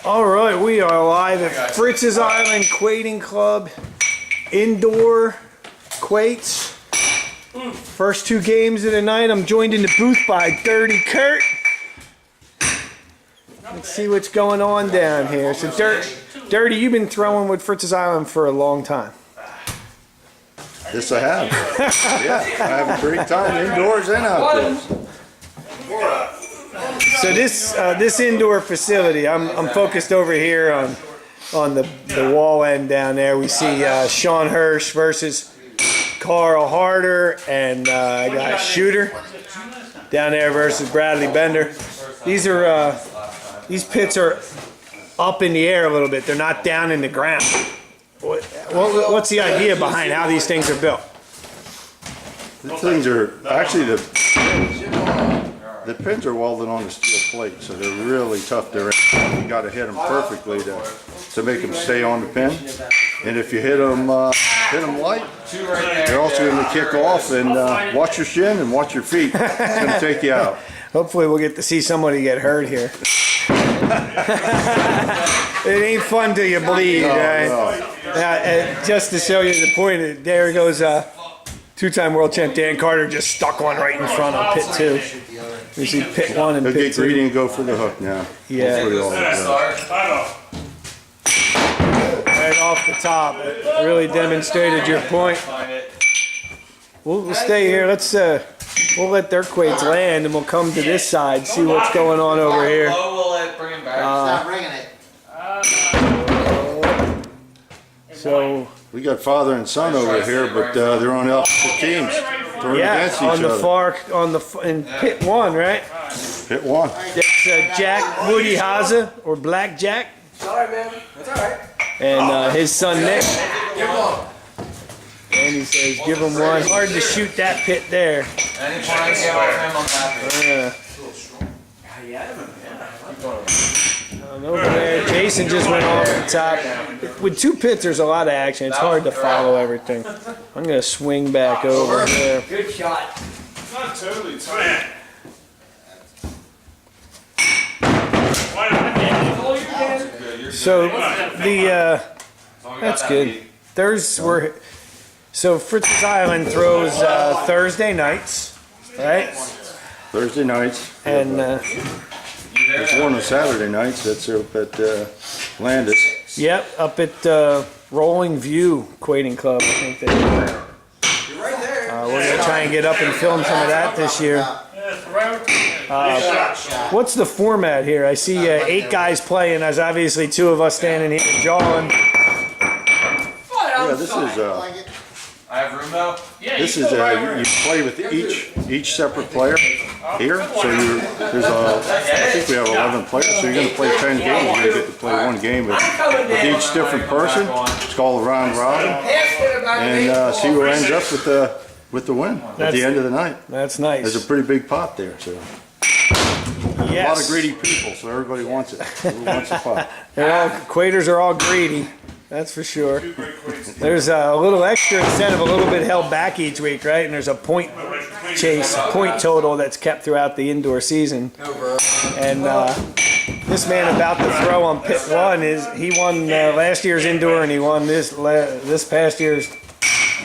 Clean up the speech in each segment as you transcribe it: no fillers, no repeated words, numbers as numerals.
All right, we are live at Fritz's Island Quoiting Club, indoor Quoits. First two games of the night. I'm joined in the booth by Dirty Kurt. Let's see what's going on down here. So, Dirty, you've been throwing with Fritz's Island for a long time. Yes, I have. Yeah, I have a great time indoors and outdoors. So this indoor facility, I'm focused over here on the wall end down there. We see Sean Hirsch versus Carl Harder, and I got Shooter down there versus Bradley Bender. These pits are up in the air a little bit. They're not down in the ground. What's the idea behind how these things are built? The things are actually the pins are welded on the steel plate, so they're really tough to hit. You got to hit them perfectly to make them stay on the pin. And if you hit them light, they're also going to kick off. And watch your shin and watch your feet. It's going to take you out. Hopefully, we'll get to see somebody get hurt here. It ain't fun till you bleed, right? No. Just to show you the point, there goes two-time world champ Dan Carter just stuck one right in front of pit 2. You see pit 1 and He'll pit get 2. greedy and go for the hook now. Yeah. Right off the top. It really demonstrated your point. We'll stay here. Let's we'll let their quates land and we'll come to this side, see what's going on over here. Stop bringing it. So we got father and son over here, but they're on opposite teams. Against each other. In pit 1, right? Pit 1. That's Jack Woody Haza, or Black Jack. It's alright, man. It's alright. And his son Nick. Give him one. And he says, give him one. Hard to shoot that pit there. Over there, Jason just went off the top. With two pits, there's a lot of action. It's hard to follow everything. I'm going to swing back over there. Good shot. Not totally tight. So that's good. So Fritz's Island throws Thursday nights, right? Thursday nights. And there's one on Saturday nights. That's up at Landis. Yep, up at Rolling View Quoiting Club, I think they are. You're right there. We're going to try and get up and film some of that this year. What's the format here? I see 8 guys playing. There's obviously 2 of us standing here jawing. Yeah, this is I have room though? Yeah, this is you play with each separate player here. So I think we have 11 players. So you're going to play 10 games. You're going to get to play 1 game with each different person. It's called a round robin, and see who ends up with the win at the end of the night. That's nice. There's a pretty big pot there, so yes. A lot of greedy people. So everybody wants it. Everyone wants a pot. Quaters are all greedy. That's for sure. There's a little extra incentive, a little bit held back each week, right? And there's a point chase, point total that's kept throughout the indoor season. And this man about to throw on pit 1 he won last year's indoor, and he won this past year's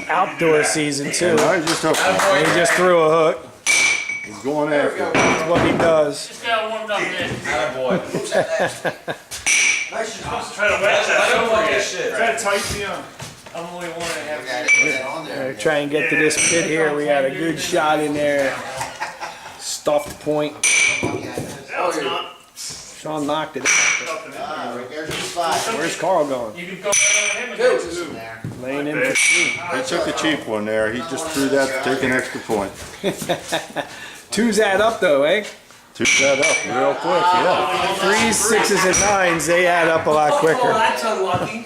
outdoor season too. I just hooked him. And he just threw a hook. He's going after it. That's what he does. Just got warmed up, man. Attaboy. Nice shot. Try to wedge that over yet. Try to tighten the I'm only 1.5. Try and get to this pit here. We got a good shot in there. Stuffed point. Sean knocked it out. Where's Carl going? You can go right on him and Laying in for 2. He took the cheap one there. He just threw that to take an extra point. 2's add up though, eh? 2's that up real quick, yeah. 3s, 6s, and 9s, they add up a lot quicker. Oh, that's unlucky.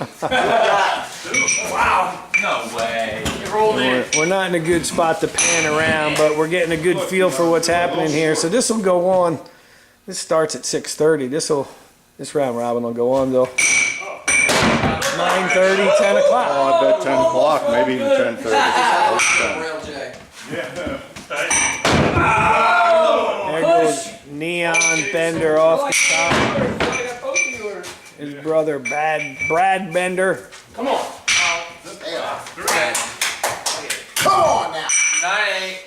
Wow. No way. You rolled in. We're not in a good spot to pan around, but we're getting a good feel for what's happening here. So this will go on. This starts at 6:30. This round robin will go on till 9:30, 10 o'clock. Oh, I bet 10 o'clock, maybe even 10:30. Real J. There goes Neon Bender off the top. his brother Brad Bender. Come on. Come on now. 9-8.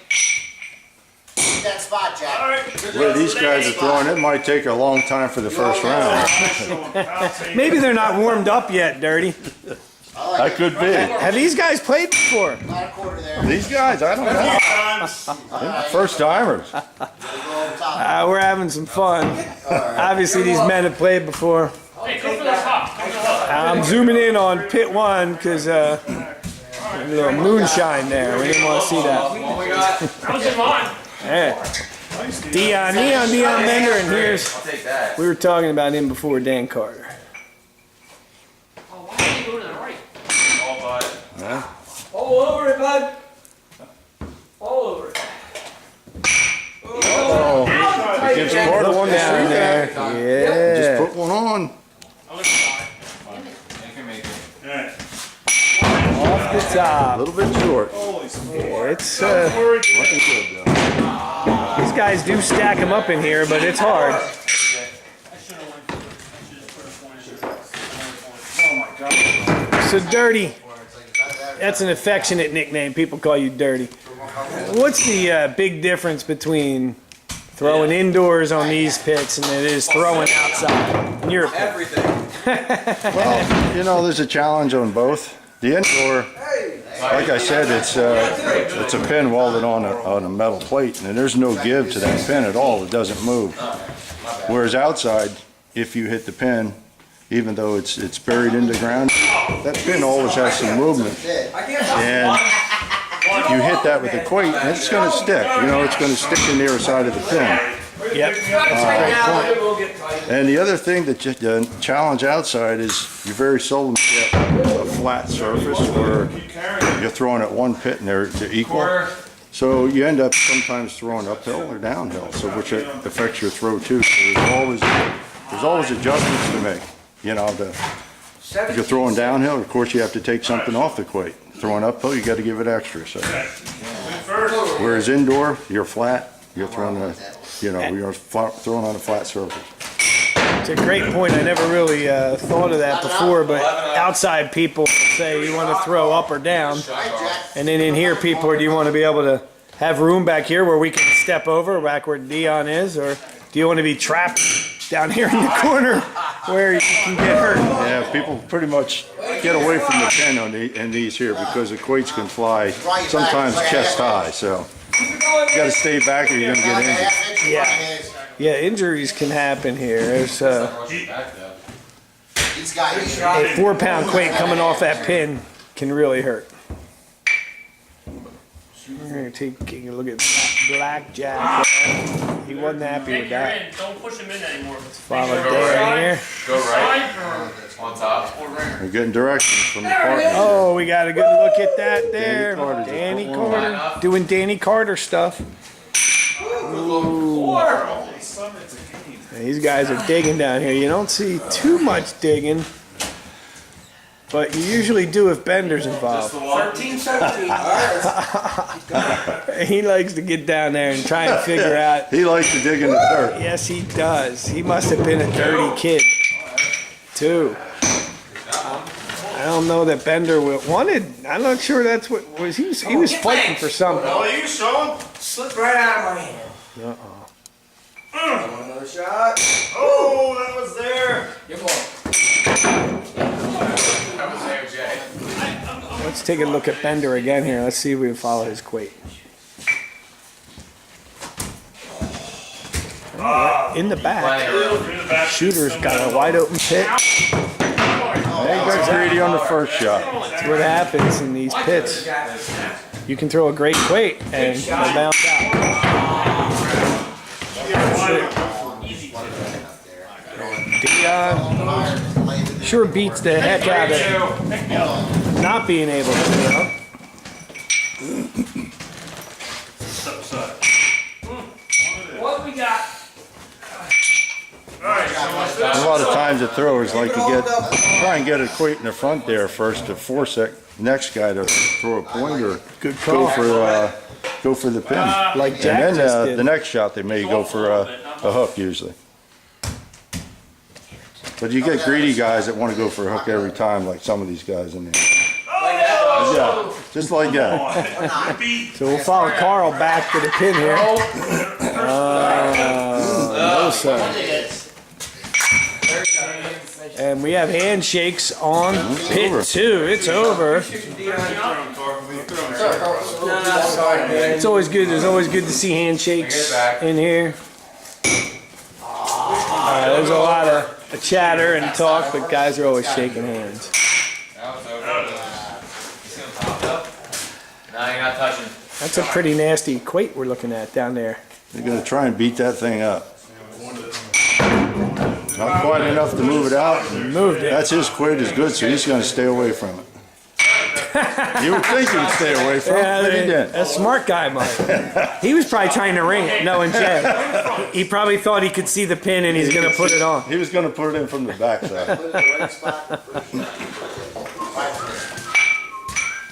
Keep that spot, Jack. All right. The way these guys are throwing, it might take a long time for the first round. Maybe they're not warmed up yet, Dirty. That could be. Have these guys played before? Not a quarter there. These guys, I don't know. First timers. We're having some fun. Obviously, these men have played before. Hey, go for the top. Go for the top. I'm zooming in on pit one because a little moonshine there. We didn't want to see that. What we got? That was in mine. Yeah. Dion Bender, and here's, I'll take that. we were talking about him before, Dan Carter. Oh, why did you go to the right? All but. All over it, bud. All over it. Oh, it gives Carter one to Down shoot there. at. Yeah. Just put one on. I look fine. You can make it. All right. Off the A top. little bit short. Holy smokes. It's, Worried. Looking good though. these guys do stack them up in here, but it's hard. I should have went for it. I should have put a point in. Oh my God. So Dirty, that's an affectionate nickname. People call you Dirty. What's the big difference between throwing indoors on these pits and it is throwing outside? In your opinion? Everything. Well, you know, there's a challenge on both. The indoor, like I said, it's a pin welded on a metal plate, and there's no give to that pin at all. It doesn't move. Whereas outside, if you hit the pin, even though it's buried in the ground, that pin always has some movement. And you hit that with a quoit, and it's going to stick. You know, it's going to stick in the other side of the pin. Yep. And the other thing that the challenge outside is you very seldom get a flat surface where you're throwing at one pit and they're equal. So you end up sometimes throwing uphill or downhill, so which affects your throw too. So there's always adjustments to make. You know, if you're throwing downhill, of course you have to take something off the quoit. Throwing uphill, you got to give it extra. So whereas indoor, you're flat. You're throwing you're throwing on a flat surface. It's a great point. I never really thought of that before, but outside people say you want to throw up or down. And then in here, people are, do you want to be able to have room back here where we can step over, back where Dion is? Or do you want to be trapped down here in the corner where you can get hurt? Yeah, people pretty much get away from the pin in these here because the quoits can fly sometimes chest high. So you got to stay back or you're going to get injured. Yeah, injuries can happen here. There's a These guys. 4-pound quake coming off that pin can really hurt. We're going to take a look at Blackjack. He wasn't happy with Take your that. in. Don't push him in anymore. Follow Dan here. Go right. Side On top. or ringer. We're getting directions from the partner. Oh, we got a good look at that there. Danny Carter just Danny put one on. Carter doing Danny Carter stuff. These guys are digging down here. You don't see too much digging, but you usually do if Bender's involved. 13, 17. All right. He likes to get down there and try and figure out. He likes to dig in the dirt. Yes, he does. He must have been a dirty kid, too. I don't know that Bender wanted. I'm not sure that's what was. He was fighting for something. Oh, you saw him? Slipped right out of my hand. Another shot. Oh, that was there. Good ball. That was there, Jay. Let's take a look at Bender again here. Let's see if we can follow his quake. In the back, In the back. shooter's got a wide open pit. He got greedy on the first shot. That's what happens in these pits. You can throw a great quake and they'll bounce out. Dion sure beats the heck out of not being able to throw. What we got? Alright, so what's A this? lot of times the throwers like to try and get a quoit in the front there first to force that next guy to throw a point or Good call. go for the pin. Like And Jack then just did. the next shot they may go for a hook usually. But you get greedy guys that want to go for a hook every time, like some of these guys in there. Yeah, just like that. So we'll follow Carl back to the pin here. No, sir. And we have handshakes on pit over. 2. It's over. It's always good. It's always good to see handshakes in here. There's a lot of chatter and talk, but guys are always shaking hands. Now it's over. You see him popped up? Nah, you're not touching. That's a pretty nasty quoit we're looking at down there. They're going to try and beat that thing up. Not quite enough to move it out. Moved it. That's his quid is good, so he's going to stay away from it. You would think he would stay away from it, but he didn't. A smart guy, Mike. He was probably trying to ring it, knowing Jay. He probably thought he could see the pin and he's going to put it on. He was going to put it in from the backside.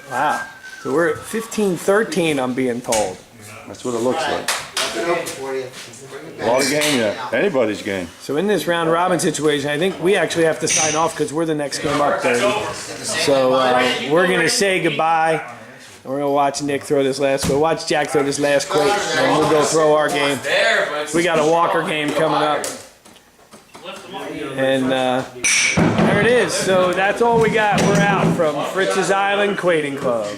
Wow. So we're at 15-13, I'm being told. That's what it looks like. A lot of game yet. Anybody's game. So in this round robin situation, I think we actually have to sign off because we're the next game up there. So we're going to say goodbye. And we're going to watch Nick throw this last quote. Watch Jack throw this last quote. And we'll go throw our game. We got a Walker game coming up. And there it is. So that's all we got. We're out from Fritz's Island Quoiting Club.